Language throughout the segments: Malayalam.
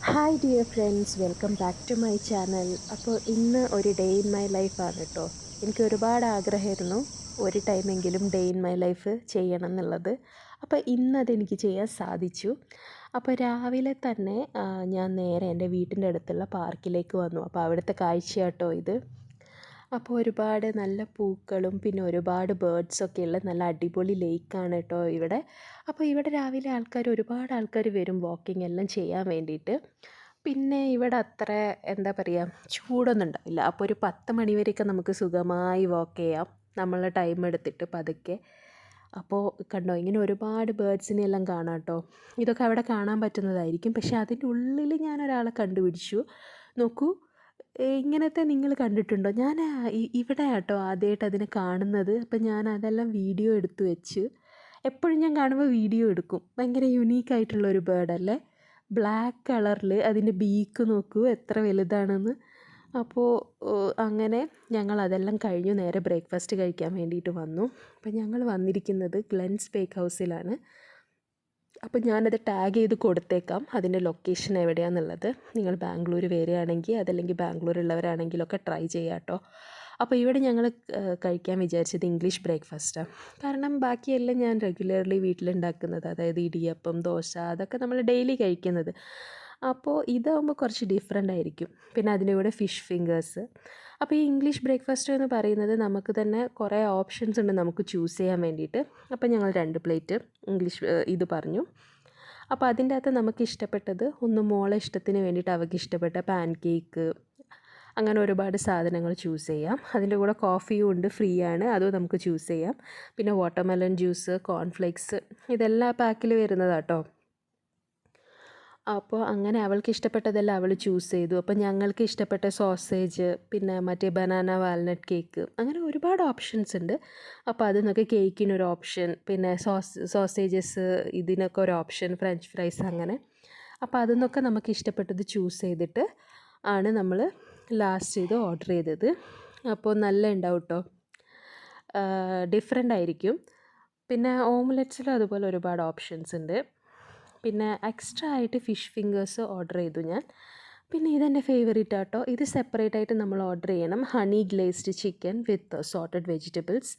Hi dear friends, welcome back to my channel. അപ്പോൾ ഇന്ന് ഒരു ഡേ ഇൻ മൈ ലൈഫാണ് കേട്ടോ. എനിക്ക് ഒരുപാട് ആഗ്രഹമായിരുന്നു ഒരു ടൈമെങ്കിലും ഡേ ഇൻ മൈ ലൈഫ് ചെയ്യണം എന്നുള്ളത്. അപ്പോൾ ഇന്നതെനിക്ക് ചെയ്യാൻ സാധിച്ചു. അപ്പോൾ രാവിലെ തന്നെ ഞാൻ നേരെ എൻ്റെ വീട്ടിൻ്റെ അടുത്തുള്ള പാർക്കിലേക്ക് വന്നു. അപ്പോൾ അവിടുത്തെ കാഴ്ചയാട്ടോ ഇത്. അപ്പോൾ ഒരുപാട് നല്ല പൂക്കളും പിന്നെ ഒരുപാട് ബേർഡ്സൊക്കെ ഉള്ള നല്ല അടിപൊളി ലേക്കാണ് കേട്ടോ ഇവിടെ. അപ്പോൾ ഇവിടെ രാവിലെ ഒരുപാട് ആൾക്കാർ വരും വാക്കിംഗ് എല്ലാം ചെയ്യാൻ വേണ്ടിയിട്ട്. പിന്നെ ഇവിടെ അത്ര എന്താ പറയുക, ചൂടൊന്നും ഉണ്ടാവില്ല. അപ്പോൾ ഒരു 10 മണി വരെയൊക്കെ നമുക്ക് സുഖമായി വാക്ക് ചെയ്യാം, നമ്മളെ ടൈം എടുത്തിട്ട് പതുക്കെ. അപ്പോൾ കണ്ടോ, ഇങ്ങനെ ഒരുപാട് ബേർഡ്സിനെ എല്ലാം കാണാം കേട്ടോ. ഇതൊക്കെ അവിടെ കാണാൻ പറ്റുന്നതായിരിക്കും. പക്ഷേ അതിൻ്റെ ഉള്ളിൽ ഞാനൊരാളെ കണ്ടുപിടിച്ചു. നോക്കൂ, ഇങ്ങനത്തെ നിങ്ങൾ കണ്ടിട്ടുണ്ടോ? ഞാൻ ഇവിടെ കേട്ടോ ആദ്യമായിട്ട് അതിനെ കാണുന്നത്. അപ്പം ഞാൻ അതെല്ലാം വീഡിയോ എടുത്തു വെച്ച്, എപ്പോഴും ഞാൻ കാണുമ്പോൾ വീഡിയോ എടുക്കും. ഭയങ്കര യുണീക്കായിട്ടുള്ള ഒരു ബേർഡല്ലേ, ബ്ലാക്ക് കളറിൽ. അതിൻ്റെ ബീക്ക് നോക്കൂ എത്ര വലുതാണെന്ന്. അപ്പോൾ അങ്ങനെ ഞങ്ങൾ അതെല്ലാം കഴിഞ്ഞു നേരെ ബ്രേക്ക്ഫാസ്റ്റ് കഴിക്കാൻ വേണ്ടിയിട്ട് വന്നു. അപ്പം ഞങ്ങൾ വന്നിരിക്കുന്നത് ഗ്ലെൻസ് ബേക്ക് ഹൗസിലാണ്. അപ്പോൾ ഞാനത് ടാഗ് ചെയ്ത് കൊടുത്തേക്കാം, അതിൻ്റെ ലൊക്കേഷൻ എവിടെയാണെന്നുള്ളത്. നിങ്ങൾ ബാംഗ്ലൂർ വരികയാണെങ്കിൽ അതല്ലെങ്കിൽ ബാംഗ്ലൂരുള്ളവരാണെങ്കിലൊക്കെ ട്രൈ ചെയ്യാം കേട്ടോ. അപ്പോൾ ഇവിടെ ഞങ്ങൾ കഴിക്കാൻ വിചാരിച്ചത് ഇംഗ്ലീഷ് ബ്രേക്ക്ഫാസ്റ്റാണ്. കാരണം ബാക്കിയെല്ലാം ഞാൻ റെഗുലർലി വീട്ടിലുണ്ടാക്കുന്നത്, അതായത് ഇടിയപ്പം, ദോശ, അതൊക്കെ നമ്മൾ ഡെയിലി കഴിക്കുന്നത്. അപ്പോൾ ഇതാകുമ്പോൾ കുറച്ച് ഡിഫറെൻ്റ് ആയിരിക്കും. പിന്നെ അതിൻ്റെ കൂടെ ഫിഷ് ഫിംഗേഴ്സ്. അപ്പോൾ ഈ ഇംഗ്ലീഷ് ബ്രേക്ക്ഫാസ്റ്റ് എന്ന് പറയുന്നത് നമുക്ക് തന്നെ കുറേ ഓപ്ഷൻസ് ഉണ്ട് നമുക്ക് ചൂസ് ചെയ്യാൻ വേണ്ടിയിട്ട്. അപ്പോൾ ഞങ്ങൾ 2 പ്ലേറ്റ് ഇംഗ്ലീഷ് ഇത് പറഞ്ഞു. അപ്പോൾ അതിൻ്റെ അകത്ത് നമുക്ക് ഇഷ്ടപ്പെട്ടത്, ഒന്ന് മോളെ ഇഷ്ടത്തിന് വേണ്ടിയിട്ട് അവൾക്ക് ഇഷ്ടപ്പെട്ട പാൻ കേക്ക്, അങ്ങനെ ഒരുപാട് സാധനങ്ങൾ ചൂസ് ചെയ്യാം. അതിൻ്റെ കൂടെ കോഫിയും ഉണ്ട്, ഫ്രീ ആണ്, അതും നമുക്ക് ചൂസ് ചെയ്യാം. പിന്നെ വാട്ടർമെലൺ ജ്യൂസ്, കോൺഫ്ലേക്സ്, ഇതെല്ലാം പാക്കിൽ വരുന്നതാട്ടോ. അപ്പോൾ അങ്ങനെ അവൾക്ക് ഇഷ്ടപ്പെട്ടതെല്ലാം അവൾ ചൂസ് ചെയ്തു. അപ്പോൾ ഞങ്ങൾക്ക് ഇഷ്ടപ്പെട്ട സോസേജ്, പിന്നെ മറ്റേ ബനാന വാൽനട്ട് കേക്ക്, അങ്ങനെ ഒരുപാട് ഓപ്ഷൻസ് ഉണ്ട്. അപ്പോൾ അതിൽ നിന്നൊക്കെ കേക്കിനൊരു ഓപ്ഷൻ, പിന്നെ സോസേജസ് ഇതിനൊക്കെ ഒരു ഓപ്ഷൻ, ഫ്രഞ്ച് ഫ്രൈസ്, അങ്ങനെ. അപ്പോൾ അതിൽ നിന്നൊക്കെ നമുക്ക് ഇഷ്ടപ്പെട്ടത് ചൂസ് ചെയ്തിട്ട് ആണ് നമ്മൾ ലാസ്റ്റ് ഇത് ഓർഡർ ചെയ്തത്. അപ്പോൾ നല്ല ഉണ്ടാവും കേട്ടോ, ഡിഫറെൻ്റ് ആയിരിക്കും. പിന്നെ ഓംലെറ്റ്സിലും അതുപോലെ ഒരുപാട് ഓപ്ഷൻസ് ഉണ്ട്. പിന്നെ എക്സ്ട്രാ ആയിട്ട് ഫിഷ് ഫിംഗേഴ്സ് ഓർഡർ ചെയ്തു ഞാൻ. പിന്നെ ഇതെൻ്റെ ഫേവറേറ്റ് ആട്ടോ. ഇത് സെപ്പറേറ്റ് ആയിട്ട് നമ്മൾ ഓർഡർ ചെയ്യണം, ഹണി ഗ്ലേസ്ഡ് ചിക്കൻ വിത്ത് സോട്ടഡ് വെജിറ്റബിൾസ്.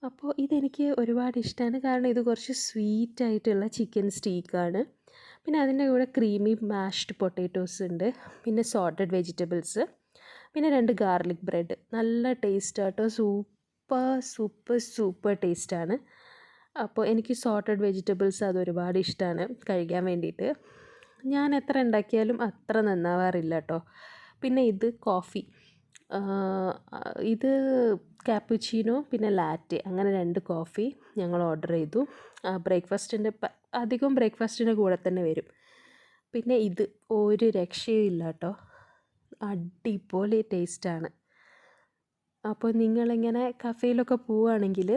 അപ്പോൾ ഇതെനിക്ക് ഒരുപാട് ഇഷ്ടമാണ്, കാരണം ഇത് കുറച്ച് സ്വീറ്റ് ആയിട്ടുള്ള ചിക്കൻ സ്റ്റീക്കാണ്. പിന്നെ അതിൻ്റെ കൂടെ ക്രീമി മാഷ്ഡ് പൊട്ടാറ്റോസ് ഉണ്ട്, പിന്നെ സോട്ടഡ് വെജിറ്റബിൾസ്, പിന്നെ 2 ഗാർലിക് ബ്രെഡ്. നല്ല ടേസ്റ്റ് ആട്ടോ, സൂപ്പർ സൂപ്പർ സൂപ്പർ ടേസ്റ്റാണ്. അപ്പോൾ എനിക്ക് സോട്ടഡ് വെജിറ്റബിൾസ് അത് ഒരുപാട് ഇഷ്ടമാണ് കഴിക്കാൻ വേണ്ടിയിട്ട്. ഞാൻ എത്ര ഉണ്ടാക്കിയാലും അത്ര നന്നാവാറില്ല കേട്ടോ. പിന്നെ ഇത് കോഫി, ഇത് കാപ്പുച്ചീനോ പിന്നെ ലാറ്റെ, അങ്ങനെ 2 കോഫി ഞങ്ങൾ ഓർഡർ ചെയ്തു. ബ്രേക്ക്ഫാസ്റ്റിൻ്റെ അധികം ബ്രേക്ക്ഫാസ്റ്റിൻ്റെ കൂടെ തന്നെ വരും. പിന്നെ ഇത് ഒരു രക്ഷയും ഇല്ല കേട്ടോ, അടിപൊളി ടേസ്റ്റാണ്. അപ്പോൾ നിങ്ങളിങ്ങനെ കഫേയിലൊക്കെ പോവുകയാണെങ്കിൽ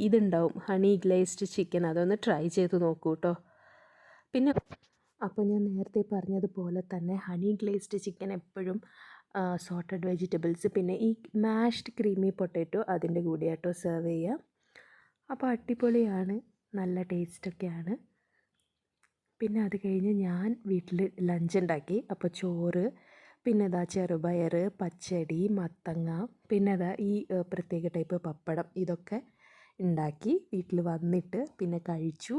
ഇതുണ്ടാവും, ഹണി ഗ്ലേസ്ഡ് ചിക്കൻ, അതൊന്ന് ട്രൈ ചെയ്ത് നോക്കൂ കേട്ടോ. പിന്നെ അപ്പോൾ ഞാൻ നേരത്തെ പറഞ്ഞതുപോലെ തന്നെ ഹണി ഗ്ലേസ്ഡ് ചിക്കൻ എപ്പോഴും സോട്ടഡ് വെജിറ്റബിൾസ് പിന്നെ ഈ മാഷ്ഡ് ക്രീമി പൊട്ടാറ്റോ അതിൻ്റെ കൂടെയാട്ടോ സെർവ് ചെയ്യുക. അപ്പോൾ അടിപൊളിയാണ്, നല്ല ടേസ്റ്റൊക്കെയാണ്. പിന്നെ അത് കഴിഞ്ഞ് ഞാൻ വീട്ടിൽ ലഞ്ച് ഉണ്ടാക്കി. അപ്പോൾ ചോറ്, പിന്നെ ഇതാ ചെറുപയർ, പച്ചടി, മത്തങ്ങ, പിന്നെ ഇതാ ഈ പ്രത്യേക ടൈപ്പ് പപ്പടം, ഇതൊക്കെ ഉണ്ടാക്കി വീട്ടിൽ വന്നിട്ട് പിന്നെ കഴിച്ചു.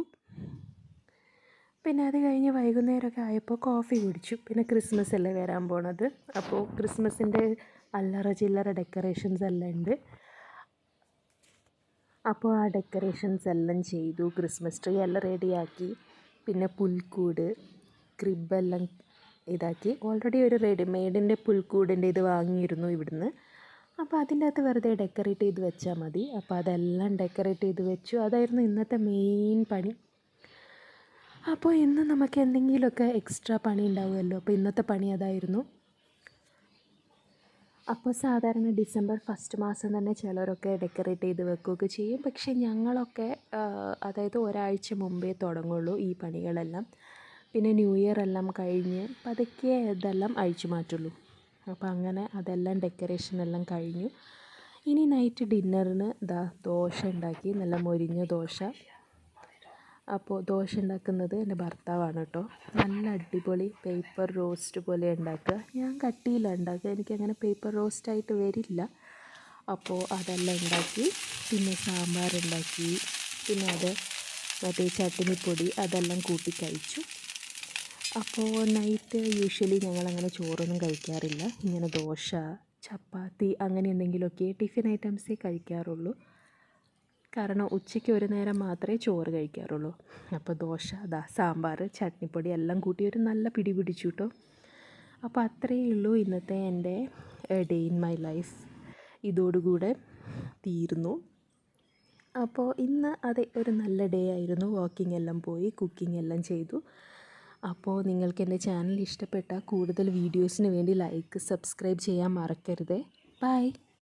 പിന്നെ അത് കഴിഞ്ഞ് വൈകുന്നേരമൊക്കെ ആയപ്പോൾ കോഫി കുടിച്ചു. പിന്നെ ക്രിസ്മസ് അല്ലേ വരാൻ പോണത്, അപ്പോൾ ക്രിസ്മസിൻ്റെ അല്ലറ ചില്ലറ ഡെക്കറേഷൻസ് എല്ലാം ഉണ്ട്. അപ്പോൾ ആ ഡെക്കറേഷൻസ് എല്ലാം ചെയ്തു, ക്രിസ്മസ് ട്രീ എല്ലാം റെഡിയാക്കി. പിന്നെ പുൽക്കൂട്, ക്രിബെല്ലാം ഇതാക്കി. ഓൾറെഡി ഒരു റെഡിമെയ്ഡിൻ്റെ പുൽക്കൂടിൻ്റെ ഇത് വാങ്ങിയിരുന്നു ഇവിടുന്ന്. അപ്പോൾ അതിൻ്റെ അകത്ത് വെറുതെ ഡെക്കറേറ്റ് ചെയ്ത് വെച്ചാൽ മതി. അപ്പോൾ അതെല്ലാം ഡെക്കറേറ്റ് ചെയ്ത് വെച്ചു. അതായിരുന്നു ഇന്നത്തെ മെയിൻ പണി. അപ്പോൾ ഇന്ന് നമുക്ക് എന്തെങ്കിലുമൊക്കെ എക്സ്ട്രാ പണി ഉണ്ടാവുമല്ലോ, അപ്പോൾ ഇന്നത്തെ പണി അതായിരുന്നു. അപ്പോൾ സാധാരണ ഡിസംബർ ഫസ്റ്റ് മാസം തന്നെ ചിലരൊക്കെ ഡെക്കറേറ്റ് ചെയ്ത് വെക്കുകയൊക്കെ ചെയ്യും. പക്ഷേ ഞങ്ങളൊക്കെ അതായത് ഒരാഴ്ച മുമ്പേ തുടങ്ങുള്ളൂ ഈ പണികളെല്ലാം. പിന്നെ ന്യൂ ഇയർ എല്ലാം കഴിഞ്ഞ് പതുക്കെ ഇതെല്ലാം അഴിച്ചു മാറ്റുള്ളൂ. അപ്പോൾ അങ്ങനെ അതെല്ലാം ഡെക്കറേഷനെല്ലാം കഴിഞ്ഞു. ഇനി നൈറ്റ് ഡിന്നറിന് ദോശ ഉണ്ടാക്കി, നല്ല മൊരിഞ്ഞ ദോശ. അപ്പോൾ ദോശ ഉണ്ടാക്കുന്നത് എൻ്റെ ഭർത്താവാണ് കേട്ടോ. നല്ല അടിപൊളി പേപ്പർ റോസ്റ്റ് പോലെ ഉണ്ടാക്കുക. ഞാൻ കട്ടിയിലാണ് ഉണ്ടാക്കുക, എനിക്കങ്ങനെ പേപ്പർ റോസ്റ്റായിട്ട് വരില്ല. അപ്പോൾ അതെല്ലാം ഉണ്ടാക്കി, പിന്നെ സാമ്പാർ ഉണ്ടാക്കി, പിന്നെ അത് മറ്റേ ചട്നിപ്പൊടി അതെല്ലാം കൂട്ടി കഴിച്ചു. അപ്പോൾ നൈറ്റ് യൂഷ്വലി ഞങ്ങളങ്ങനെ ചോറൊന്നും കഴിക്കാറില്ല. ഇങ്ങനെ ദോശ, ചപ്പാത്തി അങ്ങനെ എന്തെങ്കിലുമൊക്കെ ടിഫിൻ ഐറ്റംസേ കഴിക്കാറുള്ളൂ. കാരണം ഉച്ചയ്ക്ക് ഒരു നേരം മാത്രമേ ചോറ് കഴിക്കാറുള്ളൂ. അപ്പോൾ ദോശ, സാമ്പാർ, ചട്നിപ്പൊടി എല്ലാം കൂട്ടി ഒരു നല്ല പിടി പിടിച്ചു കേട്ടോ. അപ്പോൾ അത്രയേ ഉള്ളൂ ഇന്നത്തെ എൻ്റെ ഡേ ഇൻ മൈ ലൈഫ്. ഇതോടുകൂടെ തീരുന്നു. അപ്പോൾ ഇന്ന് അതെ ഒരു നല്ല ഡേ ആയിരുന്നു. വാക്കിംഗ് എല്ലാം പോയി, കുക്കിംഗ് എല്ലാം ചെയ്തു. അപ്പോൾ നിങ്ങൾക്ക് എൻ്റെ ചാനൽ ഇഷ്ടപ്പെട്ടാൽ കൂടുതൽ വീഡിയോസിന് വേണ്ടി ലൈക്ക്, സബ്സ്ക്രൈബ് ചെയ്യാൻ മറക്കരുതേ. ബൈ.